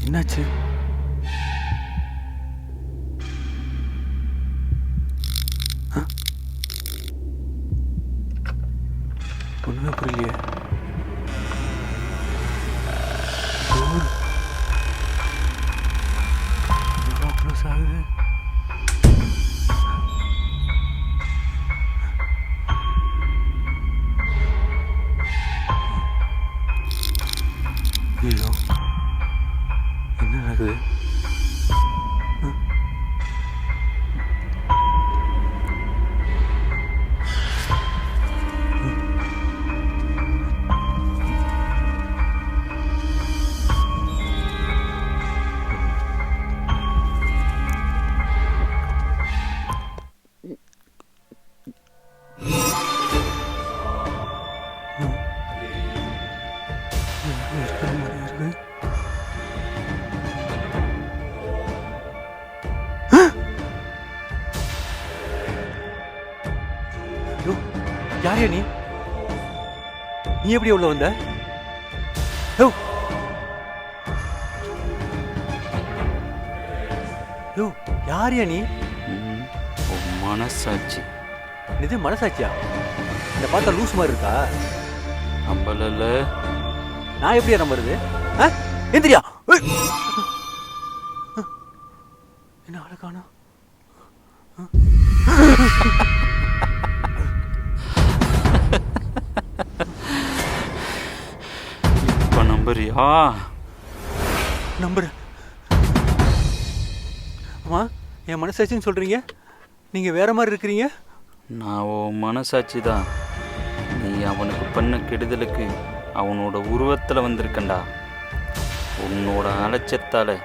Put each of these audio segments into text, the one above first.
என்னாச்சு? ஒண்ணுமே புரியலையே. க்ளோஸ் ஆகுது. ஐயோ, என்ன நடக்குது? யாரையா நீ? நீ எப்படி உள்ள வந்த? யாரையா நீ? மனசாட்சி. இது மனசாட்சியா? இந்த பார்த்தா லூஸ் மாதிரி இருக்கா? நம்பல. நான் எப்படியா நம்புறது? எந்திரியா? என்ன ஆளு காணோம்? இப்ப நம்புறியா? நம்புறேன். அம்மா, என் மனசாட்சின்னு சொல்றீங்க, நீங்க வேற மாதிரி இருக்கிறீங்க. நான் உன் மனசாட்சி தான். நீ அவனுக்கு பண்ண கெடுதலுக்கு அவனோட உருவத்தில் வந்திருக்கண்டா. உன்னோட அலட்சியத்தால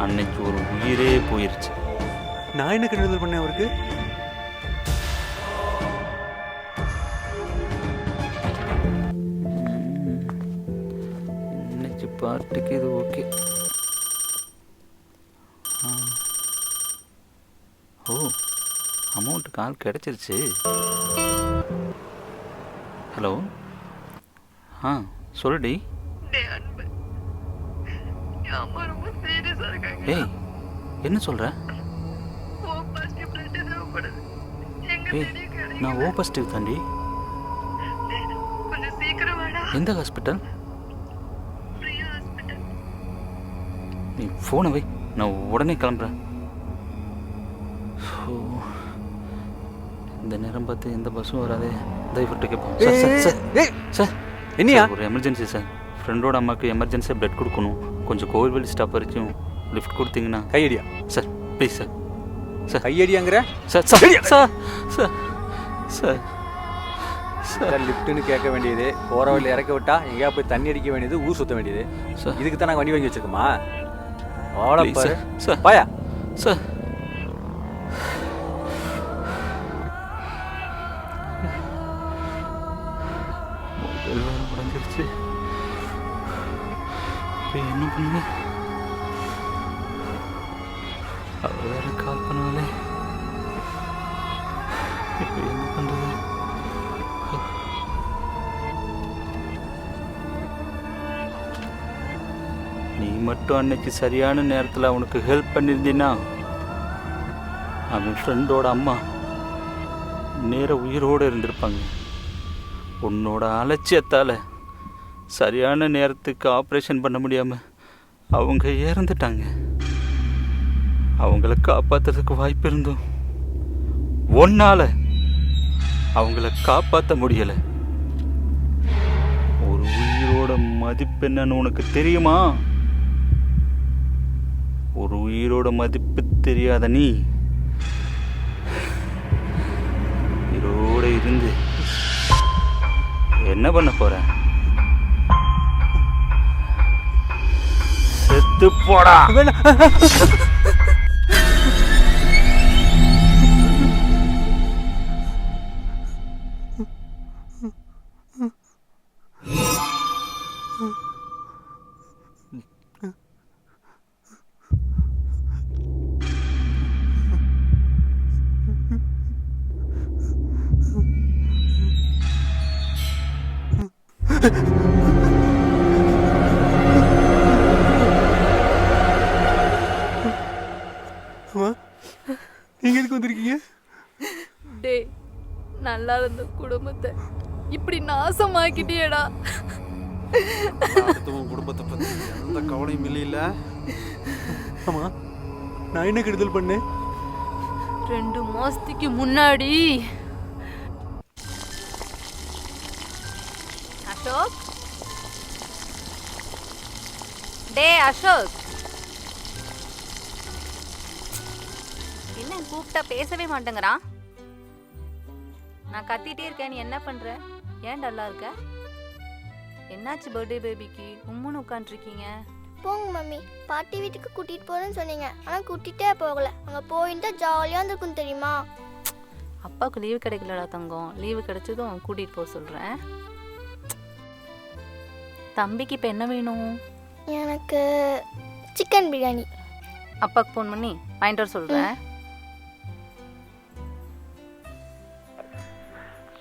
அன்னைக்கு ஒரு உயிரே போயிருச்சு. நான் என்ன கெடுதல் பண்ணேன் அவருக்கு? இன்னைக்கு பாட்டுக்கு இது ஓகே. ஓ, அமௌண்ட் கால் கிடைச்சிருச்சு. ஹலோ, சொல்லுடி. ஏய், என்ன சொல்ற? ஏய், நான் ஓ பாசிட்டிவ் தாண்டி. எந்த ஹாஸ்பிட்டல்? நீ ஃபோனை வை, நான் உடனே கிளம்புறேன். இந்த நேரம் பார்த்து எந்த பஸ்ஸும் வராது. தயவுட்டு கேட்போம். சார், என்னையா? ஒரு எமர்ஜென்சி சார். ஃப்ரெண்டோட அம்மாவுக்கு எமர்ஜென்சியாக பிளட் கொடுக்கணும். கொஞ்சம் கோவில்வெளி ஸ்டாப் வரைக்கும் லிஃப்ட் கொடுத்தீங்கன்னா. கையடியா? Sir please sir. சார் கையடியாங்கிற? Sir sir sir sir sir sir லிஃப்ட்டுன்னு கேட்க வேண்டியது, போகிற வழியில் இறக்க விட்டா எங்கேயா போய் தண்ணி அடிக்க வேண்டியது, ஊர் சுற்ற வேண்டியது. சார் இதுக்கு தான் நாங்கள் வண்டி வாங்கி வச்சுருக்கோமா? சார் சார் பாயா சார். மொபைல் வேறு உடஞ்சிருச்சு. இப்போ என்ன பண்ணுங்க? அவர் வேறு கால் பண்ணாலே. இப்போ என்ன பண்ணுறது? நீ மட்டும் அன்னைக்கு சரியான நேரத்தில் அவனுக்கு ஹெல்ப் பண்ணியிருந்தீன்னா அவன் ஃப்ரெண்டோட அம்மா நேர உயிரோடு இருந்திருப்பாங்க. உன்னோட அலட்சியத்தால் சரியான நேரத்துக்கு ஆப்ரேஷன் பண்ண முடியாமல் அவங்க இறந்துட்டாங்க. அவங்கள காப்பாற்றுறதுக்கு வாய்ப்பு இருந்தும் ஒன்னால அவங்கள காப்பாற்ற முடியலை. ஒரு உயிரோட மதிப்பு என்னன்னு உனக்கு தெரியுமா? ஒரு உயிரோட மதிப்பு தெரியாத நீ உயிரோட இருந்து என்ன பண்ண போற? செத்து போடா. நல்லா இருந்த குடும்பத்தை இப்படி நாசமாக்கிட்டியடா. அடுத்தவன் குடும்பத்தை பத்தி எந்த கவலையும் இல்லையில. ஆமா, நான் என்ன கெடுதல் பண்ணேன்? 2 மாசத்துக்கு முன்னாடி அசோக், அசோக், என்ன கூப்பிட்டா பேசவே மாட்டேங்கிறான்? நான் கத்திட்டே இருக்கேன், நீ என்ன பண்ற? ஏன் டல்லா இருக்க? என்னாச்சு பர்த்டே பேபிக்கு உம்முன்னு உட்காந்துருக்கீங்க? போங்க மம்மி, பாட்டி வீட்டுக்கு கூட்டிட்டு போறேன்னு சொன்னீங்க, ஆனா கூட்டிட்டே போகல. அங்க போயிருந்தா ஜாலியா இருந்திருக்கும் தெரியுமா? அப்பாவுக்கு லீவு கிடைக்கலடா தங்கம், லீவு கிடைச்சதும் கூட்டிட்டு போக சொல்றேன். தம்பிக்கு இப்போ என்ன வேணும்? எனக்கு சிக்கன் பிரியாணி. அப்பாவுக்கு ஃபோன் பண்ணி வாங்கிட்டு வர சொல்றேன்.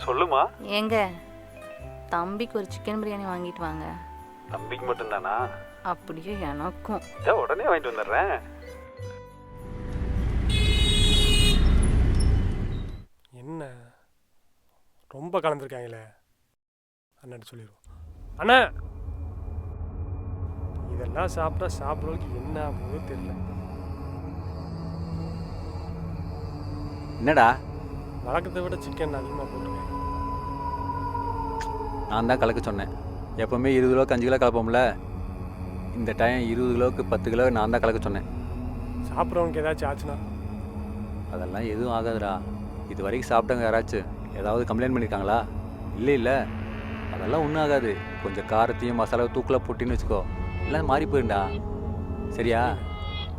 சொல்லுமா. ஏங்க, தம்பிக்கு ஒரு சிக்கன் பிரியாணி வாங்கிட்டு வாங்க. தம்பிக்கு மட்டும்தானா? அப்படியே எனக்கும். உடனே வாங்கிட்டு வந்துடுறேன். என்ன ரொம்ப கலந்துருக்காங்களே, அண்ணன் சொல்லிடுவோம். அண்ணா, இதெல்லாம் சாப்பிட்டா சாப்பிட்றதுக்கு என்ன ஆகுதோ தெரியல. என்னடா? வழக்கத்தை விட சிக்கன் அதிகமாக போட்டுருக்கேன். நான் தான் கலக்க சொன்னேன். எப்போவுமே 20 கிலோக்கு 5 கிலோ கலப்போம்ல, இந்த டைம் 20 கிலோவுக்கு 10 கிலோ நான் தான் கலக்க சொன்னேன். சாப்பிட்றவனுக்கு ஏதாச்சும் ஆச்சுன்னா? அதெல்லாம் எதுவும் ஆகாதுடா. இது வரைக்கும் சாப்பிட்டவங்க யாராச்சும் ஏதாவது கம்ப்ளைண்ட் பண்ணியிருக்காங்களா? இல்லை, அதெல்லாம் ஒன்றும் ஆகாது. கொஞ்சம் காரத்தையும் மசாலாவை தூக்கில் போட்டின்னு வச்சுக்கோ, எல்லாம் மாறி போயிருண்டா. சரியா?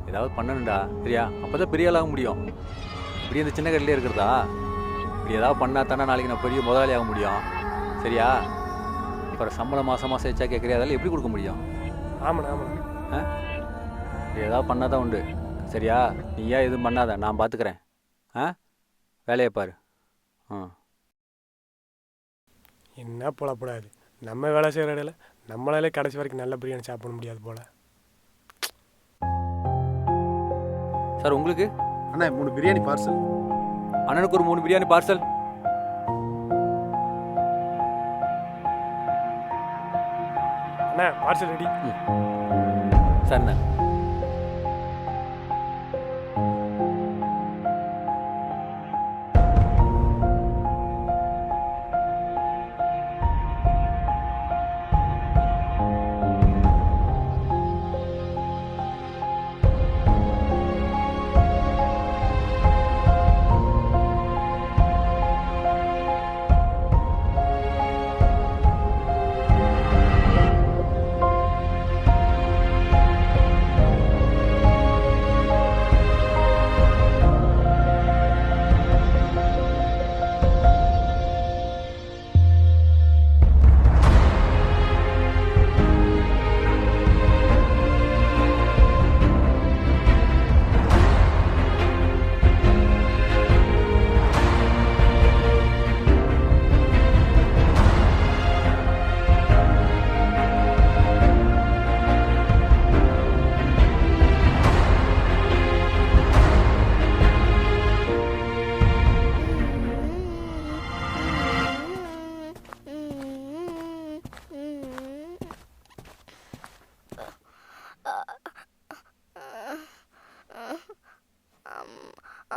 ஏதாவது பண்ணணும்டா. சரியா? அப்போ தான் பெரிய ஆளாக முடியும். இப்படி இந்த சின்ன கடையிலே இருக்கிறதா? இப்படி ஏதாவது பண்ணால் தானே நாளைக்கு நான் பெரிய முதலாளி ஆக முடியும். சரியா? அப்புறம் சம்பளம் மாதம் வச்சா கேட்குறியா? அதெல்லாம் எப்படி கொடுக்க முடியும்? ஆமாண்ணா. இப்படி ஏதாவது பண்ணால் தான் உண்டு. சரியா? நீ ஏன் எதுவும் பண்ணாத, நான் பார்த்துக்கிறேன். வேலையை பாரு. என்ன போலப்படாது, நம்ம வேலை செய்கிற இடையில நம்மளாலே கடைசி வரைக்கும் நல்ல பிரியாணி சாப்பிட முடியாது போல. சார் உங்களுக்கு? அண்ணா 3 பிரியாணி பார்சல். அண்ணனுக்கு ஒரு 3 பிரியாணி பார்சல். அண்ணா பார்சல் ரெடி. சரிண்ணே.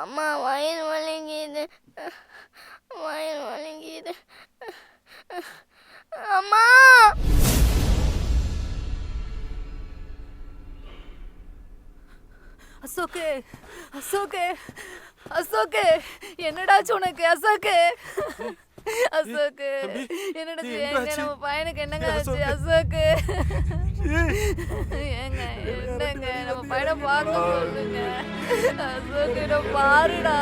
அம்மா வயிறு வலிங்குது, வயிறு வலிங்குது. அம்மா, அசோக்கு, அசோக்கு, அசோக்கு, என்னடாச்சு உனக்கு? அசோக்கு, அசோக்கு, என்னடாச்சு? நம்ம பையனுக்கு என்னங்க ஆச்சு? அசோக்கு, ஏங்க என்னங்க நம்ம பையனை பார்க்க சொல்லுங்க. அசோக்கு, பாருடா,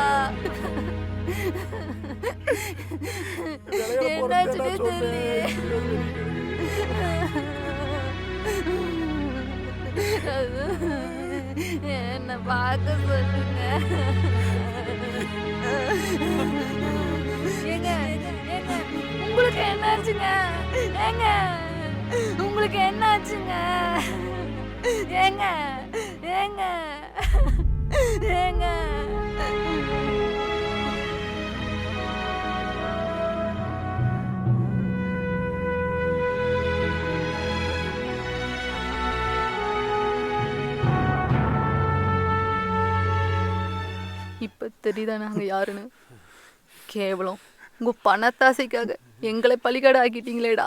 என்னாச்சுன்னே தெரியலையே. என்ன பார்க்க சொல்லுங்க. ஏங்க ஏங்க உங்களுக்கு என்னாச்சுங்க? ஏங்க உங்களுக்கு என்னாச்சுங்க? ஏங்க ஏங்க ஏங்க இப்போ தெரியுதா நாங்கள் யாருன்னு? கேவலம் உங்கள் பணத்தாசைக்காக எங்களை பலிகாடு ஆக்கிட்டீங்களேடா.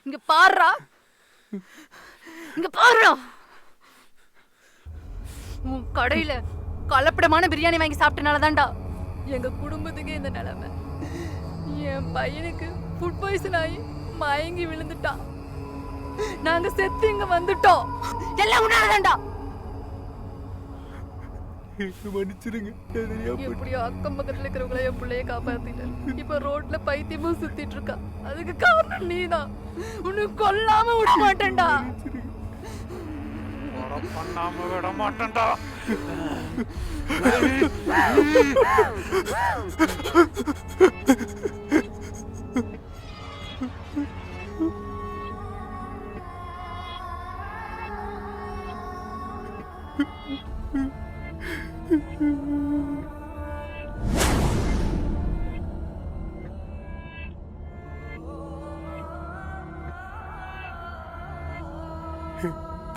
இங்கே பாருடா, இங்கே பாருடா, உன் கடையில் கலப்படமான பிரியாணி வாங்கி சாப்பிட்டனால தான்டா எங்கள் குடும்பத்துக்கே இந்த நிலைமை. என் பையனுக்கு ஃபுட் பாய்சன் ஆகி மயங்கி விழுந்துட்டான். நாங்க செத்து இங்க வந்துட்டோம். எல்லாம் உன்னாலதான்டா. மன்னிச்சிருங்க. எப்படியோ அக்கம் பக்கத்துல இருக்கிறவங்கள என் பிள்ளைய காப்பாத்திட்டேன். இப்ப ரோட்ல பைத்தியமும் சுத்திட்டு இருக்கா. அதுக்கு காரணம் நீதான். உன்னை கொல்லாம விட மாட்டேன்டா. பண்ணாம விட மாட்டேன்டா.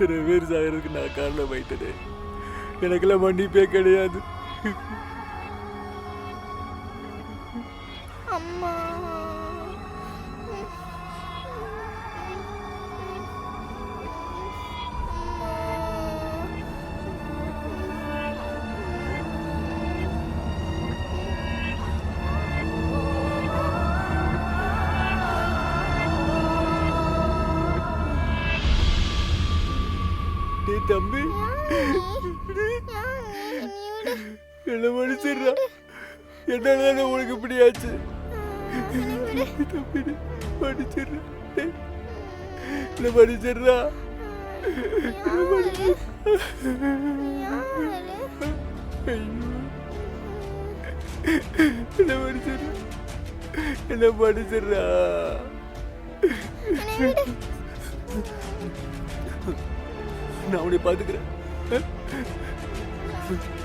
இத்தனை பேர் சாகிறதுக்கு நான் காரணம் ஆயிட்டேன். எனக்கெல்லாம் மன்னிப்பே கிடையாது. அம்மா தம்பி என்ன மனுஷர்றா, என்னால உனக்கு இப்படியாச்சு? தம்பி மன்னிச்சிடுறா, என்ன மன்னிச்சிடுறா. என்ன மன்னிச்சிடுறா, என்ன மன்னிச்சிடுறா. நான் உன்னை பார்த்துக்கிறேன்.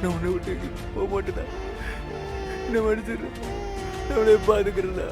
நான் உன்னை விட்டு போக மாட்டேன். என்ன மன்னிச்சிடுறேன். நான் உன்னை பார்த்துக்கிறேன்டா.